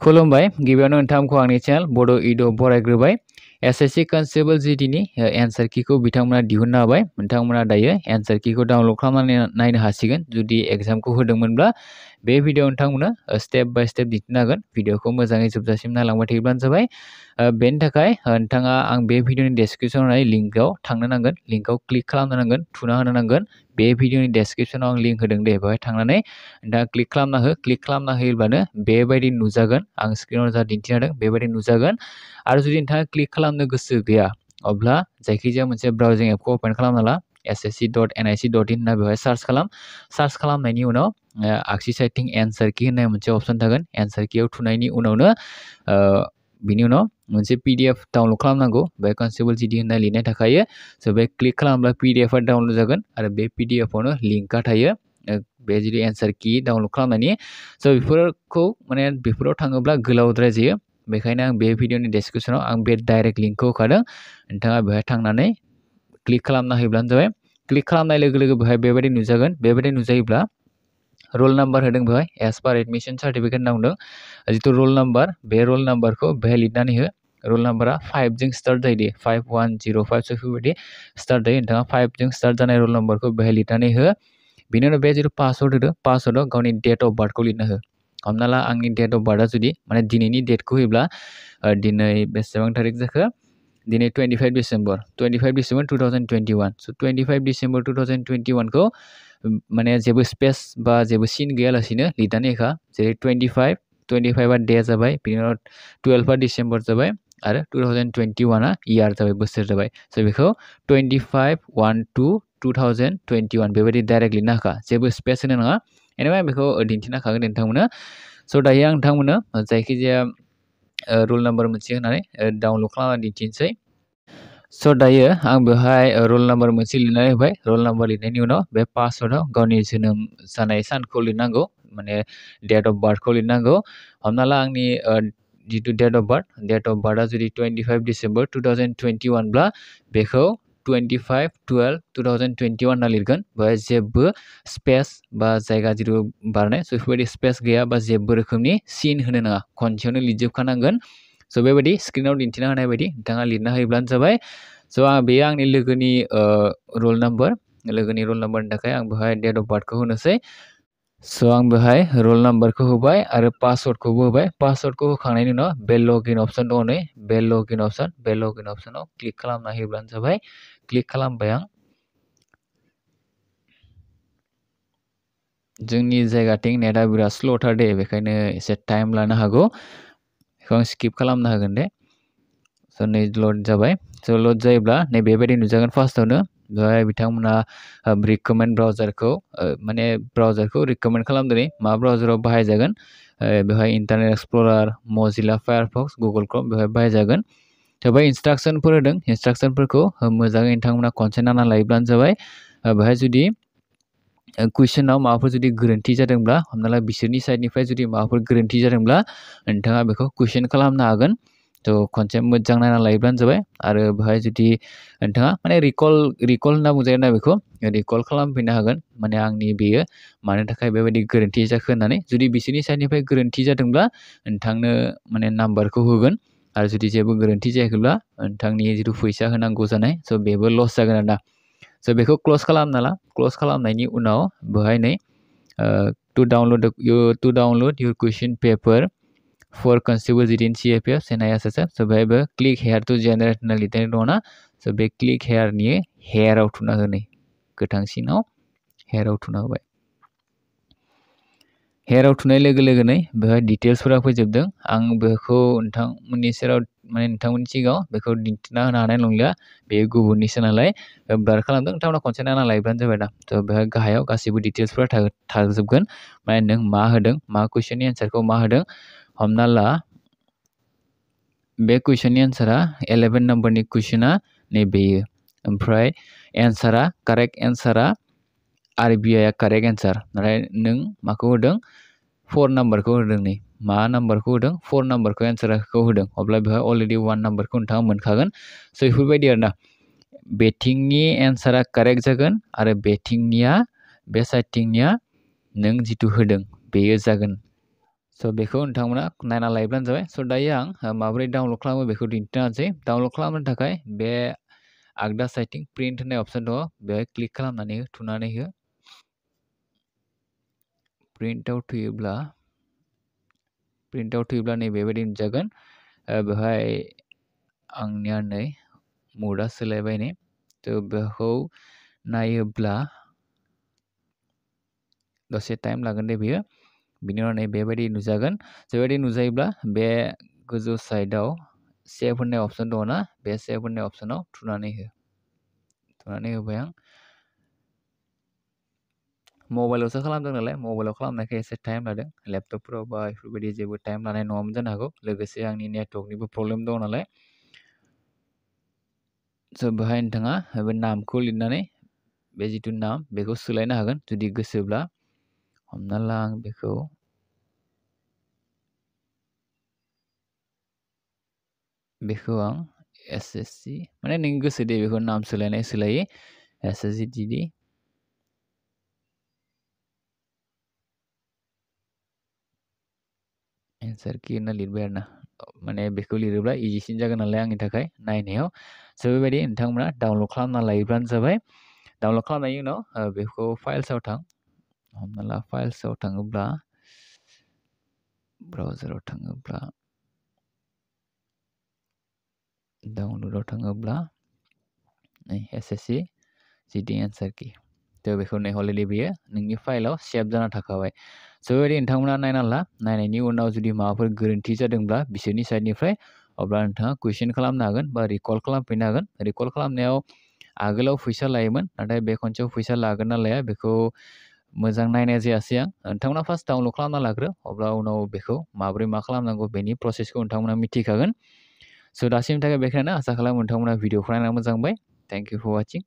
खुलुमबाय गिबियावनो नोंथांखौ आंनि चेनेल बड' इद' बरायग्रोबाय एसएससि कनस्टेबल जीडीनि एन्सार किखौ बिथांमोना दिहुननो हाबाय नोंथांमोना दायो एन्सार किखौ डाउनलड खालामनानै नायनो हासिगोन जुदि एग्जामखौ होदोंमोनब्ला बे भिडिअ नोंथांमोना स्टेप बाय स्टेप दिन्थिनो हागोन भिडिअखौ मोजाङै जोबजासिम नायलांबाय थायोब्लानो जाबाय बेनि थाखाय नोंथाङा आं बे भिडिअनि डेसक्रिप्शनाव होनाय लिंकआव थांनो नांगोन लिंकआव क्लिक खालामनो नांगोन थुना होनो नांगोन बे भिडिअनि डेसक्रिप्शनाव आं लिंक होदों दे बेवहाय थांनानै नोंथाङा क्लिक खालामना होयोब्लानो बेबायदि नुजागोन आं स्क्रिनाव जा दिन्थिना होदों बेबायदि नुजागोन आरो जुदि नोंथाङा क्लिक खालामनो गोसो गैया अब्ला जायखिजाया मोनसे ब्राउजिं एपखौ ओपन खालामना ला ssc.nic.in होनना बेवहाय सार्च खालामनायनि उनाव आगसि साइडथिं एन्सार कि होननाय मोनसे अप्शन थागोन एन्सार कियाव थुनायनि उनावनो बिनि उनाव मोनसे PDF डाउनलड खालामनांगौ बे कनस्टेबल जीडी होननाय लिरनाय थाखायो स' बे क्लिक खालामब्ला PDF आ डाउनलड जागोन आरो बे PDF आवनो लिंकआ थायो बे जुदि एन्सार कि डाउनलड खालामनायनि स' बेफोराव थाङोब्ला गोलावद्राय जायो बेखायनो आं बे भिडिअनि डेसक्रिप्शनाव आं बे डाइरेक्ट लिंकखौ होखादों नोंथाङा बेवहाय थांनानै क्लिक खालामना होयोब्लानो जाबाय क्लिक खालामनाय लोगो लोगो बेवहाय बेबायदि नुजागोन बेबायदि नुजायोब्ला रोल नाम्बार होदों बेवहाय एज पार एडमिशन सार्टिफिकेट होनना बुंदों जिथु रोल नाम्बार बे रोल नाम्बारखौ बेवहाय लिरनानै हो रोल नाम्बारा 5 जों स्टार्ट जायो दे 5105 बेफोरबायदि स्टार्ट जायो नोंथाङा 5 जों स्टार्ट जानाय रोल नाम्बारखौ बेवहाय लिरनानै हो बिनि उनाव बे जिथु पासवर्ड होदो पासवर्डआव गावनि डेट अफ बार्थखौ लिरना हो हमना ला आंनि डेट अफ बार्थआ जुदि माने दिनैनि डेटखौ होयोब्ला दिनै बेसेबां थारिख जाखो दिनै 25 डिसेम्बर 2021 स' 25 डिसेम्बर 2021 खौ माने जेबो स्पेस बा जेबो सिन गैयालासिनो लिरनानै होखा जेरै 25 डे जाबाय बिनि उनाव 12 डिसेम्बर जाबाय आरो 2021 इयार जाबाय बोसोर जाबाय स' बेखौ 25/1/2021 बेबायदि डाइरेक्ट लिरना होखा जेबो स्पेस होनो नाङा एनिवे आं बेखौ दिन्थिना होखागोन नोंथांमोननो स' दायो आं नोंथांमोननो जायखिजाया रोल नाम्बार मोनसे होनानै डाउनलड खालामनानै दिन्थिनोसै स' दायो आं बेवहाय रोल नाम्बार मोनसे लिरनानै होबाय रोल नाम्बार लिरनायनि उनाव बे पासवर्डआव गावनि जोनोम जानाय सानखौ लिरनांगौ माने डेट अफ बार्थखौ लिरनांगौ हमना ला आंनि जिथु डेट अफ बार्थआ जुदि 25 डिसेम्बर 2021 ब्ला बेखौ 25/12/2021 होनना लिरगोन बेवहाय जेबो स्पेस बा जायगा जिथु बारनाय स' बेफोरबायदि स्पेस गैया बा जेबो रोखोमनि सिन होनो नाङा खनसेयावनो लिरजोबखानांगोन स' बेबायदि स्क्रिनाव दिन्थिना होनाय बायदि नोंथाङा लिरना होयोब्लानो जाबाय स' बेयो आंनि लोगोनि रोल नाम्बारनि थाखाय आं बेवहाय डेट अफ बार्थखौ होनोसै स' आं बेवहाय रोल नाम्बारखौ होबाय आरो पासवर्डखौबो होबाय पासवर्डखौ होखांनायनि उनाव बे लगइन अपसन दङ नै बे लगइन अपसनाव क्लिक खालामना होयोब्लानो जाबाय क्लिक खालामबाय आं जोंनि जायगाथिं नेटआ बिराद स्ल'थार दे बेखायनो एसे टाइम लानो हागौ बेखौ आं स्किप खालामना होगोन दे स' नै लड जाबाय स' लड जायोब्ला नै बेबायदि नुजागोन फार्स्टआवनो बेवहाय बिथांमोना रिकमेन्ड ब्राउजारखौ रिकमेन्ड खालामदों मा ब्राउजाराव बाहायजागोन बेवहाय internet explorer मजिला Firefox Google Chrome बेवहाय बाहायजागोन थ' बेवहाय इन्सट्राक्सनफोर होदों इन्सट्राक्सनफोरखौ मोजाङै नोंथांमोना खनसे नायना लायोब्लानो जाबाय बेवहाय जुदि कुइसनाव माबाफोर जुदि गोरोन्थि जादोंब्ला हमना ला बिसोरनि साइडनिफ्राय जुदि माबाफोर गोरोन्थि जादोंब्ला नोंथाङा बेखौ कुइसन खालामनो हागोन थ' खनसे मोजां नायना लायोब्लानो जाबाय आरो बेवहाय जुदि नोंथाङा माने रिकल होनना बुंजायो ना बेखौ रिकल खालामफिननो हागोन माने आंनि बेयो मानो थाखाय बेबायदि गोरोन्थि जाखो होननानै जुदि बिसोरनि साइडनिफ्राय गोरोन्थि जादोंब्ला नोंथांनो माने नाम्बारखौ होगोन आरो जुदि जेबो गोरोन्थि जायाखैब्ला नोंथांनि जिथु फैसा होनांगौ जानाय स' बेबो लस जागोन आरोना स' बेखौ क्ल'ज खालामना ला क्ल'ज खालामनायनि उनाव बेवहाय नै to download your question paper for constable GD in CAPF NISSF स' बेहायबो क्लिक हेयार टु जेनेरेट होनना लिरनाय दङ ना स' बे क्लिक हेयारनि हेयाराव थुना हो नै गोथांसिनाव हेयाराव थुना होबाय हेयाराव थुनाय लोगो लोगोनो बेवहाय डिटेल्सफोरा फैजोबदों आं बेखौ नोंथांमोननि सेराव माने नोंथांमोननि सिगाङाव बेखौ दिन्थिना होनो हानाय नंलिया बेयो गुबुननिसो नालाय ब्लार खालामदों नोंथांमोना खनसे नायना लायोब्लानो जाबाय दा थ' बेवहाय गाहायाव गासैबो डिटेल्सफोरा थाजोबगोन माने नों मा होदों मा कुइसननि एन्सारखौ मा होदों हमना ला बे कुइसननि एन्सारा 11 नम्बरनि कुइसना नैबेयो ओमफ्राय एन्सारा कारेक्ट एन्सारा RBI कारेक्ट एन्सार नाथाय नों माखौ होदों 4 नाम्बारखौ होदों नै मा नाम्बारखौ होदों 4 नाम्बारखौ एन्सारखौ होदों अब्ला बेवहाय अलरेडि 1 नाम्बारखौ नोंथाङा मोनखागोन स' बेफोरबायदि आरोना बेथिंनि एन्सारा कारेक्ट जागोन आरो बेथिंनिया बे साइडथिंनिया नों जिथु होदों बेयो जागोन स' बेखौ नोंथांमोना नायना लायोब्लानो जाबाय। स' दायो आं माबोरै डाउनलड खालामो बेखौ दिन्थिना होनोसै। डाउनलड खालामनो थाखाय बे आगदा साइडथिं प्रिन्ट होननाय अपसन दङ, बेवहाय क्लिक खालामनानै थुनानै हो। प्रिन्टआव थुयोब्ला नै बेबायदि नुजागोन। बेवहाय आंनिया नै मुडआ सोलायबाय नै। थ' बेखौ नायोब्ला दसे टाइम लागोन दे बेयो। बिनि उनाव नै बेबायदि नुजागोन। बेबायदि नुजायोब्ला बे गोजौ साइडआव सेभ होननाय अपसन दङ ना, बे सेभ होननाय अपसनाव थुनानै हो। थुनानै होबाय आं। मबाइलावसो खालामदों नालाय, मबाइलाव खालामनायखाय एसे टाइम लादों। लेपटपफोराव बा बेफोरबायदि जेबो टाइम लानाय नङामोन जानो हागौ। लोगोसे आंनि नेटवर्कनिबो प्रब्लेम दङ नालाय। स' बेवहाय नोंथाङा बे नामखौ लिरनानै बे जिथु नाम बेखौ सोलायनो हागोन जुदि गोसोब्ला। हमना ला आं बेखौ आं SSC माने नों गोसो दे बेखौ नाम सोलायनाय सोलायै SSCTD एन्सार कि होनना लिरबाय आरोना। माने बेखौ लिरोब्ला इजिसिन जागोन नालाय आंनि थाखाय नायनायाव। स' बेबायदि नोंथांमोना डाउनलड खालामना लायोब्लानो जाबाय। डाउनलड खालामनायनि उनाव बेखौ फाइल्सआव थां। हमना ला फाइल्सआव थाङोब्ला ब्राउजाराव थाङोब्ला डाउनलडआव थाङोब्ला नै SSCTD एन्सार कि। थ' बेखौ नै अलरेडि बेयो नोंनि फाइलाव सेभ जाना थाखाबाय। स' बेबायदि नोंथांमोना नायना ला। नायनायनि उनाव जुदि माबाफोर गोरोन्थि जादोंब्ला बिसोरनि साइडनिफ्राय, अब्ला नोंथाङा कुइसन खालामनो हागोन बा रिकल खालामफिननो हागोन। रिकल खालामनायाव आगोलाव फैसा लायोमोन, नाथाय बे खनसेयाव फैसा लागोन ना लाया बेखौ मोजां नायनाय जायासै आं। नोंथांमोना फार्स्ट डाउनलड खालामना लाग्रो, अब्ला उनाव बेखौ माबोरै मा खालामनांगौ बेनि प्रसेसखौ नोंथांमोना मिथिखागोन। स' दासिमनि थाखाय बेखिनियानो। आसा खालामो नोंथांमोना भिडिअखौ नायना मोजां मोनबाय। Thank you for वाचिं।